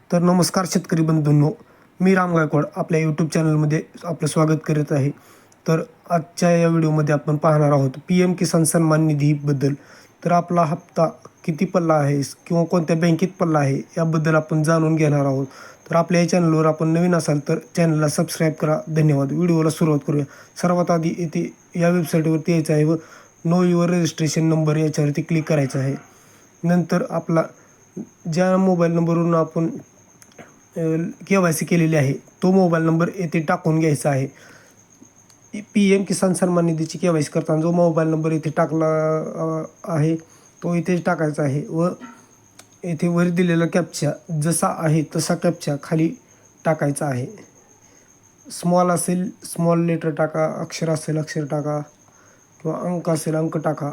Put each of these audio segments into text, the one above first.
तर नमस्कार शेतकरी बंधूंनो, मी राम गायकवाड आपल्या यूट्यूब चॅनलमध्ये आपलं स्वागत करत आहे. तर आजच्या या व्हिडिओमध्ये आपण पाहणार आहोत PM किसान सन्मान निधीबद्दल. तर आपला हप्ता किती पडला आहे किंवा कोणत्या बँकेत पडला आहे याबद्दल आपण जाणून घेणार आहोत. तर आपल्या या चॅनलवर आपण नवीन असाल तर चॅनलला सबस्क्राईब करा. धन्यवाद. व्हिडिओला सुरुवात करूया. सर्वात आधी इथे या वेबसाईटवरती यायचं आहे व नो युअर रजिस्ट्रेशन नंबर याच्यावरती क्लिक करायचं आहे. नंतर आपला ज्या मोबाईल नंबरवरून आपण KYC केलेली आहे तो मोबाईल नंबर येथे टाकून घ्यायचा आहे. PM किसान सन्मान निधीची KYC करताना जो मोबाईल नंबर इथे टाकला आहे तो इथे टाकायचा आहे व येथे वर दिलेला कॅप्चा जसा आहे तसा कॅप्चा खाली टाकायचा आहे. स्मॉल असेल स्मॉल लेटर टाका, अक्षर असेल अक्षर टाका किंवा अंक असेल अंक टाका.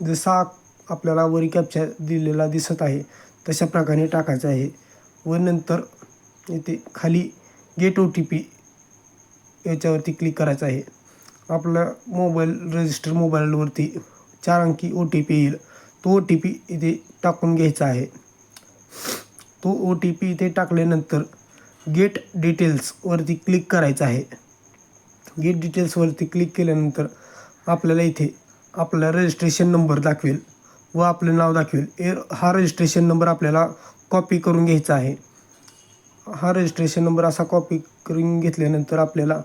जसा आपल्याला वरी कॅप्चा दिलेला दिसत आहे तशा प्रकारे टाकायचं आहे व नंतर इथे खाली गेट OTP याच्यावरती क्लिक करायचं आहे. आपला रजिस्टर मोबाईलवरती 4 अंकी OTP येईल. तो OTP इथे टाकून घ्यायचा आहे. तो OTP इथे टाकल्यानंतर गेट डिटेल्सवरती क्लिक करायचं आहे. गेट डिटेल्सवरती क्लिक केल्यानंतर आपल्याला इथे आपला रजिस्ट्रेशन नंबर दाखवेल व आपलं नाव दाखवेल. हा रजिस्ट्रेशन नंबर आपल्याला कॉपी करून घ्यायचा आहे. हा रजिस्ट्रेशन नंबर असा कॉपी करून घेतल्यानंतर आपल्याला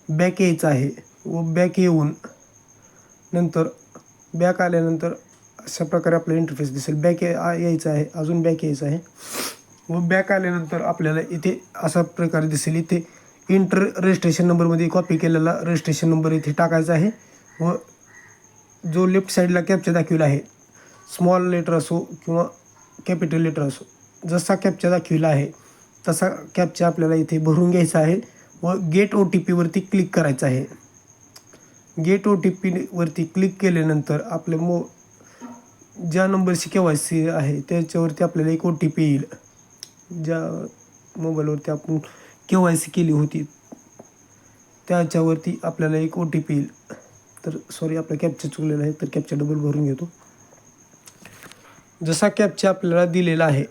बॅक यायचं आहे व बॅक येऊन नंतर बॅक आल्यानंतर अशा प्रकारे आपल्याला इंटरफेस दिसेल. बॅक यायचं आहे, अजून बॅक यायचं आहे व बॅक आल्यानंतर आपल्याला इथे अशा प्रकारे दिसेल. इथे इंटर रजिस्ट्रेशन नंबरमध्ये कॉपी केलेला रजिस्ट्रेशन नंबर इथे टाकायचा आहे व जो लेफ्ट साईडला कॅप्चा दाखविला आहे, स्मॉल लेटर असो किंवा कॅपिटल लेटर असो, जसा कॅप्चा दाखविला आहे तसा कॅप्चा आपल्याला इथे भरून घ्यायचा आहे व गेट OTP वरती क्लिक करायचं आहे. गेट OTP वरती क्लिक केल्यानंतर आपल्या ज्या नंबरची KYC आहे त्याच्यावरती आपल्याला एक OTP येईल. ज्या मोबाईलवरती आपण KYC केली होती त्याच्यावरती आपल्याला एक OTP येईल. तर सॉरी, आपला कॅप्चा चुकलेला आहे तर कॅप्चा डबल भरून घेतो. जसा कॅप्चा आपल्याला दिलेला आहे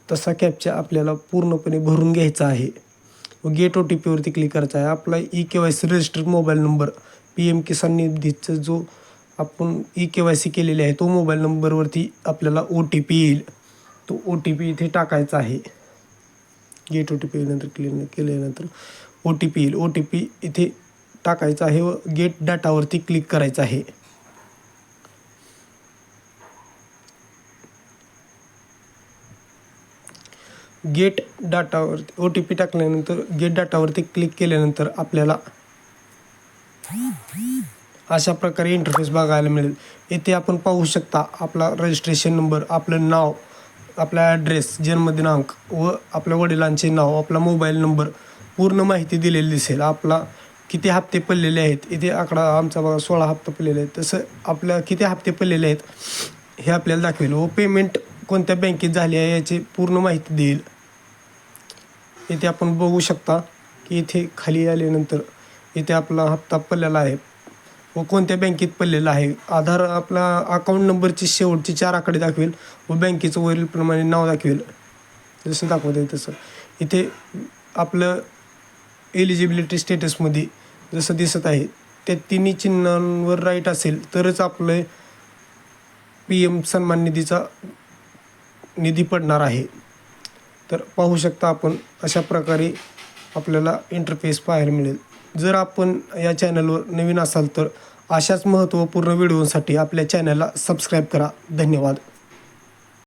तसा कॅप्चा आपल्याला पूर्णपणे भरून घ्यायचा आहे व गेट OTP वरती क्लिक करायचा आहे. आपला KYC registered mobile number PM किसान निधीचा जो आपण KYC केलेले आहे तो मोबाईल नंबरवरती आपल्याला OTP येईल. तो OTP इथे टाकायचा आहे. गेट OTP नंतर क्लिक केल्यानंतर OTP येईल. OTP इथे टाकायचा आहे व गेट डाटावरती क्लिक करायचं आहे. गेट डाटावरती OTP टाकल्यानंतर गेट डाटावरती क्लिक केल्यानंतर आपल्याला अशा प्रकारे इंटरफेस बघायला मिळेल. येथे आपण पाहू शकता आपला रजिस्ट्रेशन नंबर, आपलं नाव, आपला ॲड्रेस, जन्मदिनांक व आपल्या वडिलांचे नाव, आपला मोबाईल नंबर, पूर्ण माहिती दिलेली दिसेल. आपला किती हप्ते पडलेले आहेत इथे आकडा आमचा बघा 16 हप्ते पडलेले आहेत. तसं आपल्या किती हप्ते पडलेले आहेत हे आपल्याला दाखवेल व पेमेंट कोणत्या बँकेत झाली आहे याची पूर्ण माहिती देईल. इथे आपण बघू शकता की इथे खाली आल्यानंतर इथे आपला हप्ता पडलेला आहे व कोणत्या बँकेत पडलेला आहे. आधार आपला अकाउंट नंबरची शेवटची 4 आकडे दाखवेल व बँकेचं वरीलप्रमाणे नाव दाखवेल. जसं दाखवत आहे तसं इथे आपलं एलिजिबिलिटी स्टेटसमध्ये जसं दिसत आहे त्या तिन्ही चिन्हांवर राईट असेल तरच आपलं PM सन्मान निधीचा निधी पडणार आहे. तर पाहू शकता आपण अशा प्रकारे आपल्याला इंटरफेस पाहायला मिळेल. जर आपण या चॅनलवर नवीन असाल तर अशाच महत्त्वपूर्ण व्हिडिओसाठी आपल्या चॅनलला सबस्क्राईब करा. धन्यवाद.